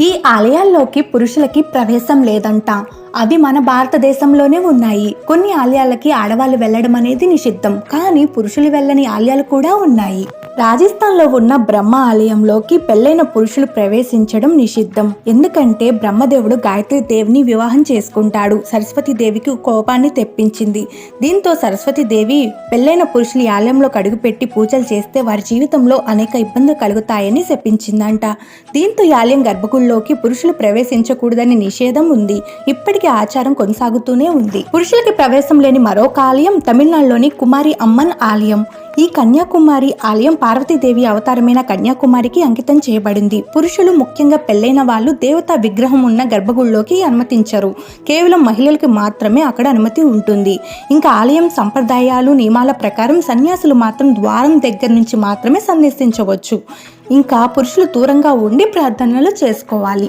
ఈ ఆలయాల్లోకి పురుషులకి ప్రవేశం లేదంట. అవి మన భారతదేశంలోనే ఉన్నాయి. కొన్ని ఆలయాలకి ఆడవాళ్ళు వెళ్ళడం అనేది నిషిద్ధం, కానీ పురుషులు వెళ్ళని ఆలయాలు కూడా ఉన్నాయి. రాజస్థాన్లో ఉన్న బ్రహ్మ ఆలయంలోకి పెళ్లైన పురుషులు ప్రవేశించడం నిషిద్ధం. ఎందుకంటే బ్రహ్మదేవుడు గాయత్రి దేవిని వివాహం చేసుకుంటాడు. సరస్వతి దేవికి కోపాన్ని తెప్పించింది. దీంతో సరస్వతి దేవి పెళ్లైన పురుషులు ఈ ఆలయంలో అడుగుపెట్టి పూజలు చేస్తే వారి జీవితంలో అనేక ఇబ్బందులు కలుగుతాయని శపించిందంట. దీంతో ఈ ఆలయం గర్భగుడిలోకి పురుషులు ప్రవేశించకూడదని నిషేధం ఉంది. ఇప్పటికీ ఆచారం కొనసాగుతూనే ఉంది. పురుషులకి ప్రవేశం లేని మరొక ఆలయం తమిళనాడులోని కుమారి అమ్మన్ ఆలయం. ఈ కన్యాకుమారి ఆలయం పార్వతీదేవి అవతారమైన కన్యాకుమారికి అంకితం చేయబడింది. పురుషులు, ముఖ్యంగా పెళ్లైన వాళ్ళు దేవతా విగ్రహం ఉన్న గర్భగుడిలోకి అనుమతించరు. కేవలం మహిళలకు మాత్రమే అక్కడ అనుమతి ఉంటుంది. ఇంకా ఆలయం సంప్రదాయాలు, నియమాల ప్రకారం సన్యాసులు మాత్రం ద్వారం దగ్గర నుంచి మాత్రమే సందర్శించవచ్చు. ఇంకా పురుషులు దూరంగా ఉండి ప్రార్థనలు చేసుకోవాలి.